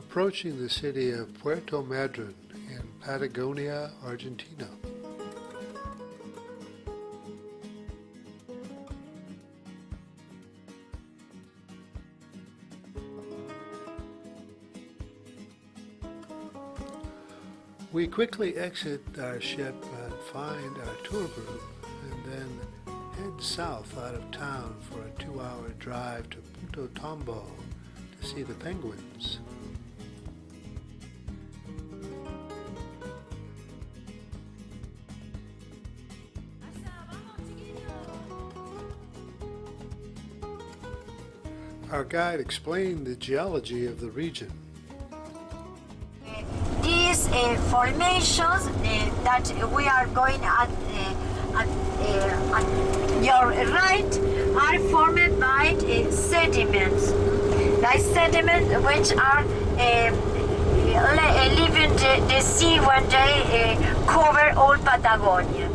approaching the city of Puerto Madryn in Patagonia, Argentina. We quickly exit our ship and find our tour group, and then head south out of town for a 2-hour drive to Punta Tombo to see the penguins. Our guide explained the geology of the region. These formations that we are going at your right are formed by sediments. Like sediments which are leaving the sea when they cover all Patagonia.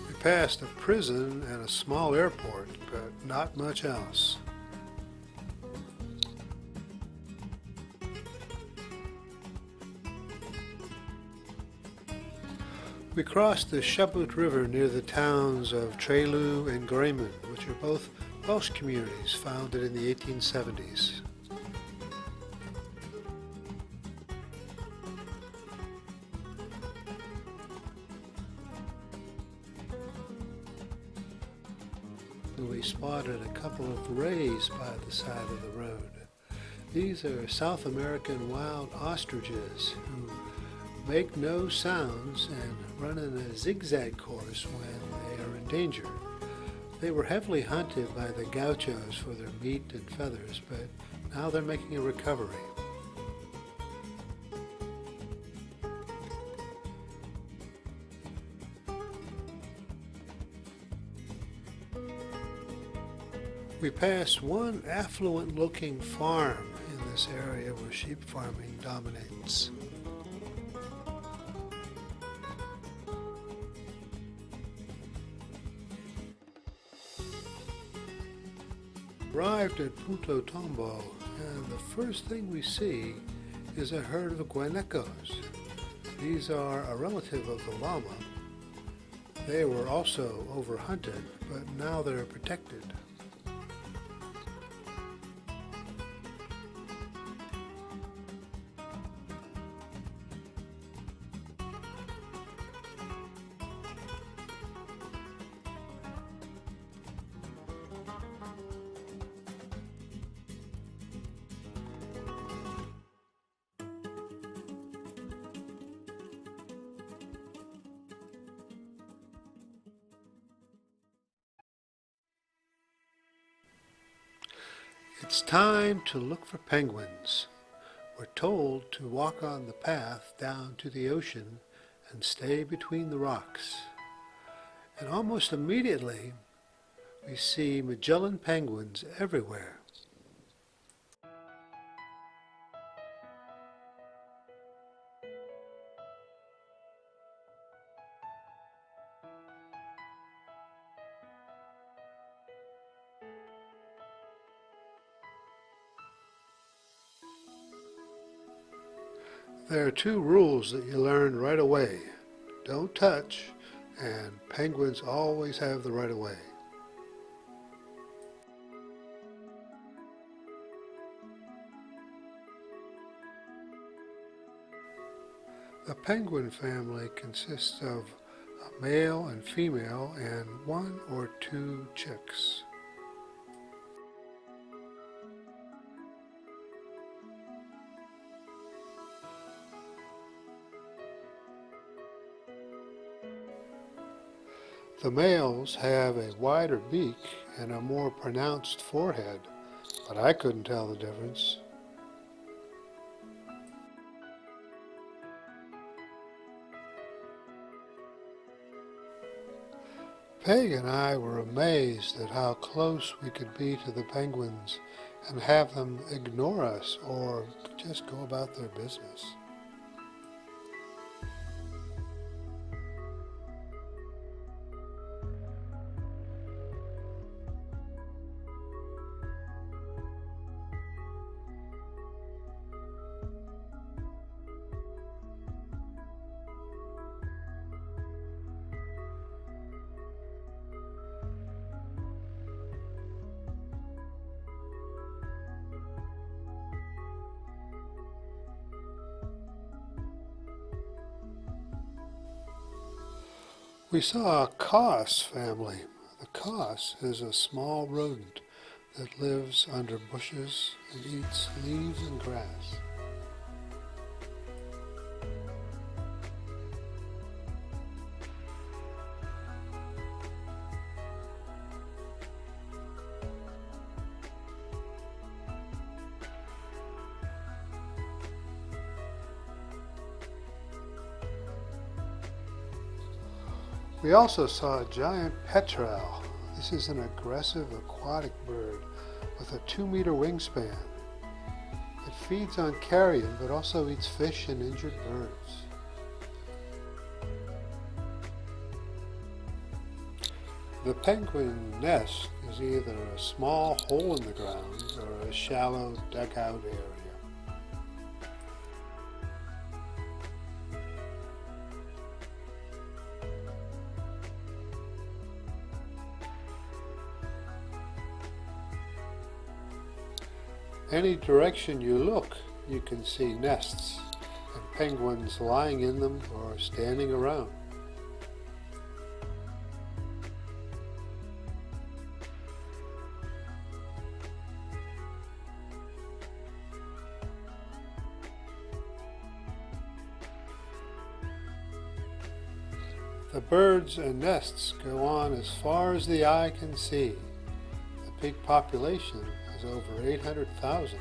We passed a prison and a small airport, but not much else. We crossed the Chubut River near the towns of Trelu and Greymon, which are both Welsh communities founded in the 1870s. We spotted a couple of rays by the side of the road. These are South American wild ostriches who make no sounds and run in a zigzag course when they are in danger. They were heavily hunted by the gauchos for their meat and feathers, but now they're making a recovery. We passed one affluent-looking farm in this area where sheep farming dominates. Arrived at Punta Tombo, and the first thing we see is a herd of guanacos. These are a relative of the llama. They were also overhunted, but now they're protected. It's time to look for penguins. We're told to walk on the path down to the ocean and stay between the rocks. And almost immediately, we see Magellan penguins everywhere. There are 2 rules that you learn right away. Don't touch, and penguins always have the right of way. The penguin family consists of a male and female and 1 or 2 chicks. The males have a wider beak and a more pronounced forehead, but I couldn't tell the difference. Peg and I were amazed at how close we could be to the penguins and have them ignore us or just go about their business. We saw a Koss family. The Koss is a small rodent that lives under bushes and eats leaves and grass. We also saw a giant petrel. This is an aggressive aquatic bird with a 2-meter wingspan. It feeds on carrion but also eats fish and injured birds. The penguin nest is either a small hole in the ground or a shallow dugout area. Any direction you look, you can see nests and penguins lying in them or standing around. The birds and nests go on as far as the eye can see. The peak population is over 800,000.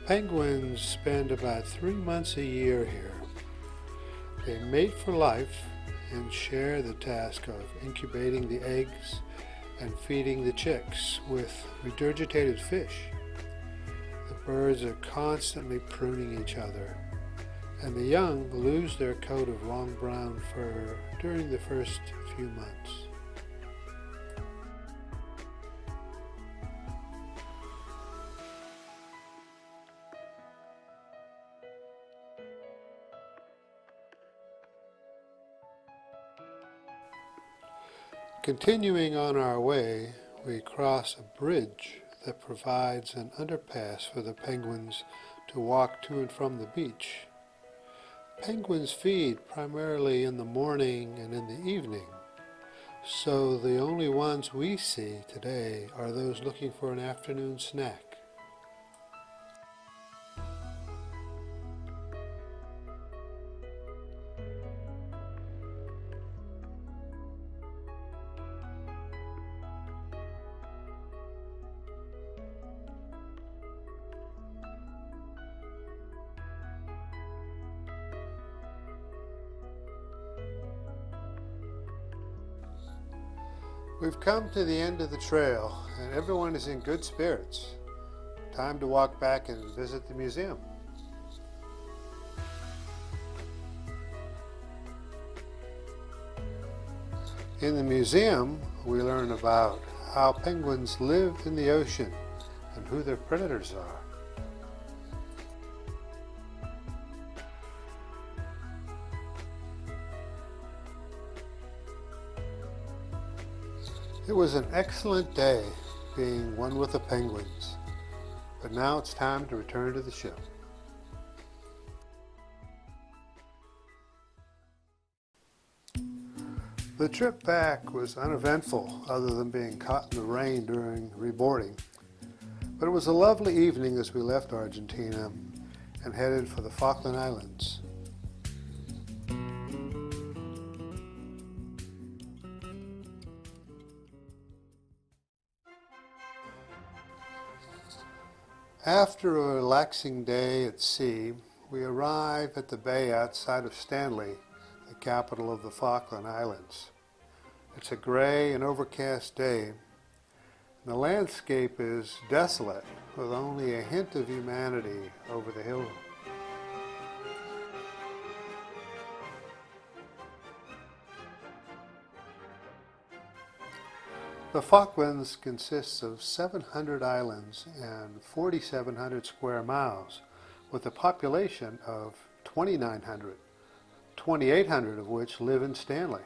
Penguins spend about 3 months a year here. They mate for life and share the task of incubating the eggs and feeding the chicks with regurgitated fish. The birds are constantly pruning each other, and the young lose their coat of long brown fur during the first few months. Continuing on our way, we cross a bridge that provides an underpass for the penguins to walk to and from the beach. Penguins feed primarily in the morning and in the evening, so the only ones we see today are those looking for an afternoon snack. We've come to the end of the trail, and everyone is in good spirits. Time to walk back and visit the museum. In the museum, we learn about how penguins live in the ocean and who their predators are. It was an excellent day being one with the penguins, but now it's time to return to the ship. The trip back was uneventful other than being caught in the rain during reboarding, but it was a lovely evening as we left Argentina and headed for the Falkland Islands. After a relaxing day at sea, we arrive at the bay outside of Stanley, the capital of the Falkland Islands. It's a gray and overcast day, and the landscape is desolate with only a hint of humanity over the hill. The Falklands consists of 700 islands and 4,700 square miles, with a population of 2,900, 2,800 of which live in Stanley.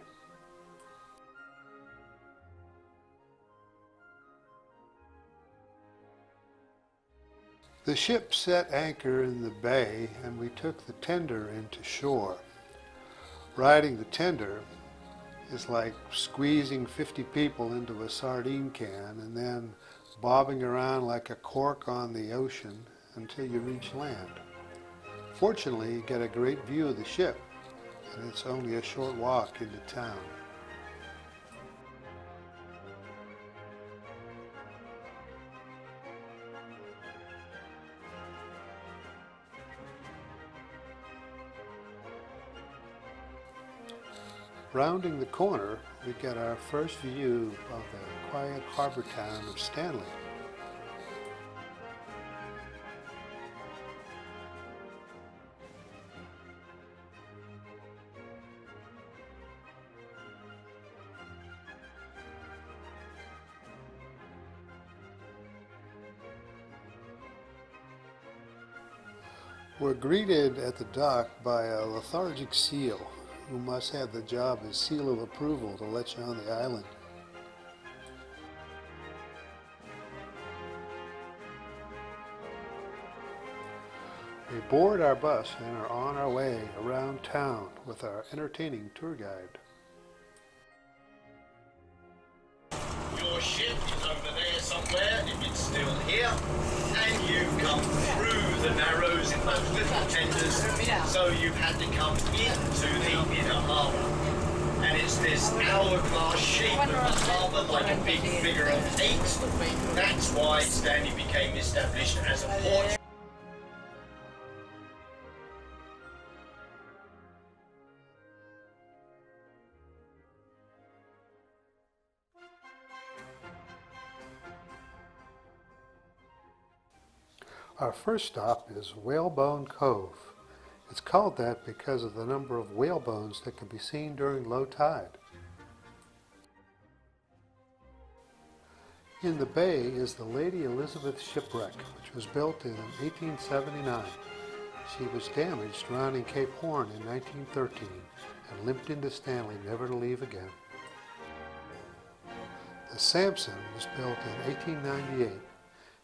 The ship set anchor in the bay and we took the tender into shore. Riding the tender is like squeezing 50 people into a sardine can and then bobbing around like a cork on the ocean until you reach land. Fortunately, you get a great view of the ship, and it's only a short walk into town. Rounding the corner, we get our first view of the quiet harbor town of Stanley. We're greeted at the dock by a lethargic seal who must have the job as seal of approval to let you on the island. We board our bus and are on our way around town with our entertaining tour guide. Your ship is over there somewhere, if it's still here, and you've come through the narrows in those little tenders, so you've had to come into the inner harbour. And it's this hourglass shape of the harbour, like a big figure of 8. That's why Stanley became established as a port. Our first stop is Whalebone Cove. It's called that because of the number of whale bones that can be seen during low tide. In the bay is the Lady Elizabeth shipwreck, which was built in 1879. She was damaged rounding Cape Horn in 1913 and limped into Stanley, never to leave again. The Samson was built in 1898.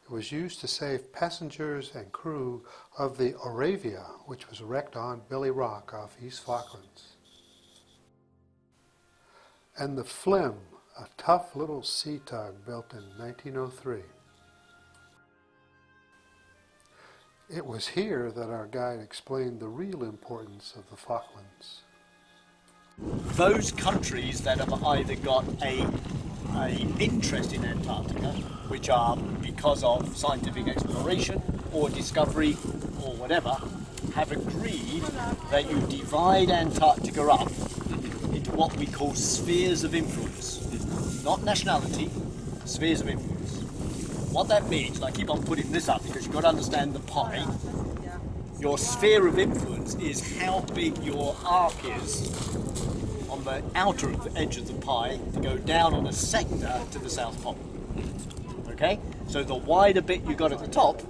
It was used to save passengers and crew of the Auravia, which was wrecked on Billy Rock off East Falklands. And the Flim, a tough little sea tug built in 1903. It was here that our guide explained the real importance of the Falklands. Those countries that have either got a interest in Antarctica, which are because of scientific exploration or discovery or whatever, have agreed that you divide Antarctica up into what we call spheres of influence. Not nationality, spheres of influence. What that means, and I keep on putting this up because you've got to understand the pie, your sphere of influence is how big your arc is on the outer edge of the pie to go down on a sector to the South Pole. Okay? So the wider bit you've got at the top,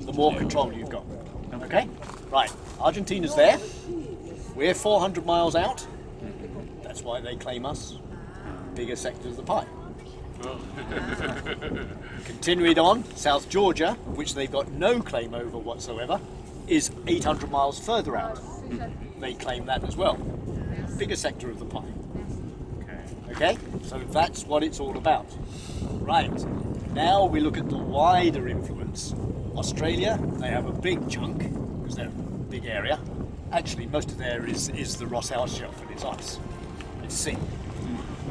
the more control you've got. Okay? Right. Argentina's there. We're 400 miles out. That's why they claim us. Bigger sector of the pie. Continuing on, South Georgia, which they've got no claim over whatsoever, is 800 miles further out. They claim that as well. Bigger sector of the pie. Okay, so that's what it's all about. Right, now we look at the wider influence. Australia, they have a big chunk, because they're a big area. Actually, most of there is the Ross Ice Shelf and it's ice. It's sea.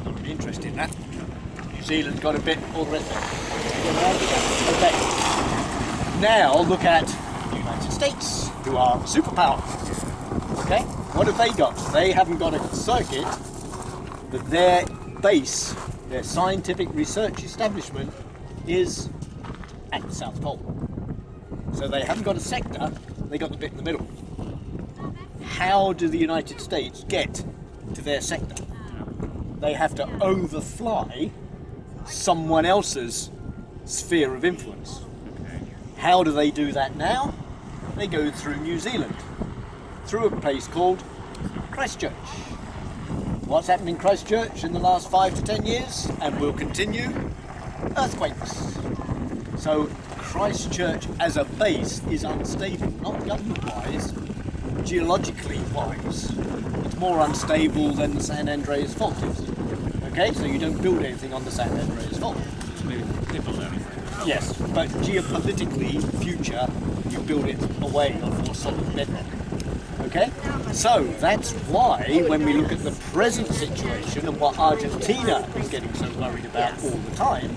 Not really interested in that. New Zealand's got a bit, all the rest of it. Okay, now look at the United States, who are a superpower. Okay, what have they got? They haven't got a circuit, but their base, their scientific research establishment is at the South Pole. So they haven't got a sector, they got the bit in the middle. How do the United States get to their sector? They have to overfly someone else's sphere of influence. How do they do that now? They go through New Zealand, through a place called Christchurch. What's happened in Christchurch in the last 5 to 10 years, and will continue? Earthquakes. So Christchurch as a base is unstable, not government-wise, geologically wise. It's more unstable than the San Andreas Fault is. Okay, so you don't build anything on the San Andreas Fault. Yes, but geopolitically, future, you build it away on more solid bedrock. Okay? So that's why when we look at the present situation and what Argentina is getting so worried about all the time,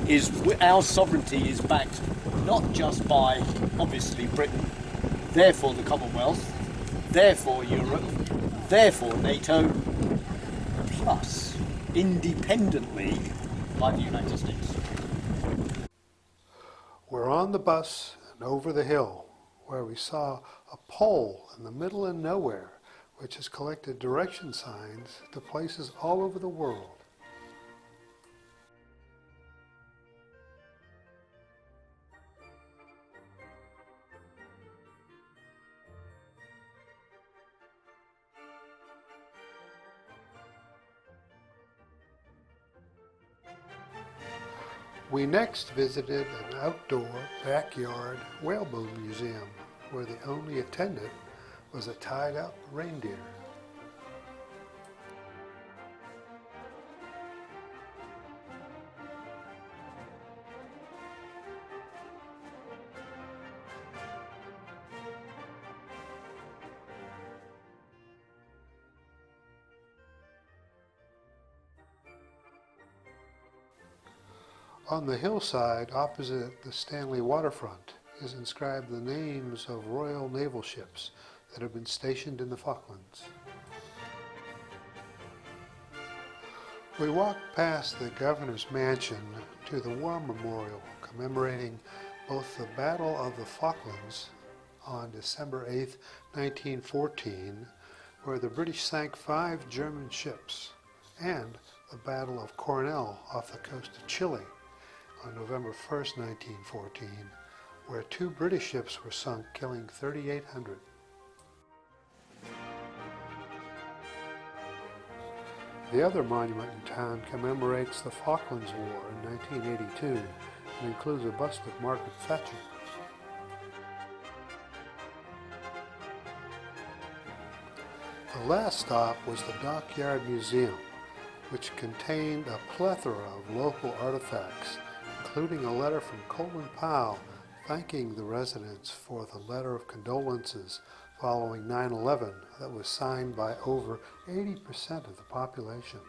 is our sovereignty is backed not just by, obviously, Britain, therefore the Commonwealth, therefore Europe, therefore NATO, plus independently by the United States. We're on the bus and over the hill, where we saw a pole in the middle of nowhere, which has collected direction signs to places all over the world. We next visited an outdoor backyard whalebone museum, where the only attendant was a tied-up reindeer. On the hillside opposite the Stanley waterfront is inscribed the names of Royal Naval ships that have been stationed in the Falklands. We walked past the governor's mansion to the War Memorial commemorating both the Battle of the Falklands on December 8, 1914, where the British sank 5 German ships, and the Battle of Coronel off the coast of Chile on November 1, 1914, where 2 British ships were sunk, killing 3,800. The other monument in town commemorates the Falklands War in 1982 and includes a bust of Margaret Thatcher. The last stop was the Dockyard Museum, which contained a plethora of local artifacts, including a letter from Colin Powell thanking the residents for the letter of condolences following 9/11 that was signed by over 80% of the population.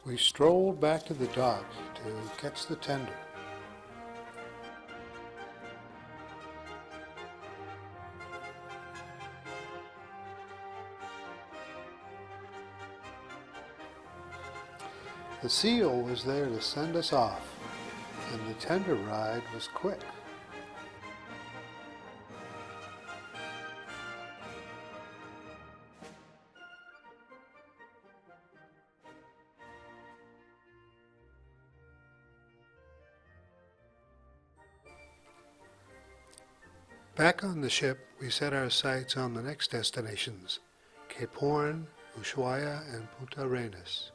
We strolled back to the dock to catch the tender. The seal was there to send us off, and the tender ride was quick. Back on the ship, we set our sights on the next destinations, Cape Horn, Ushuaia, and Punta Arenas.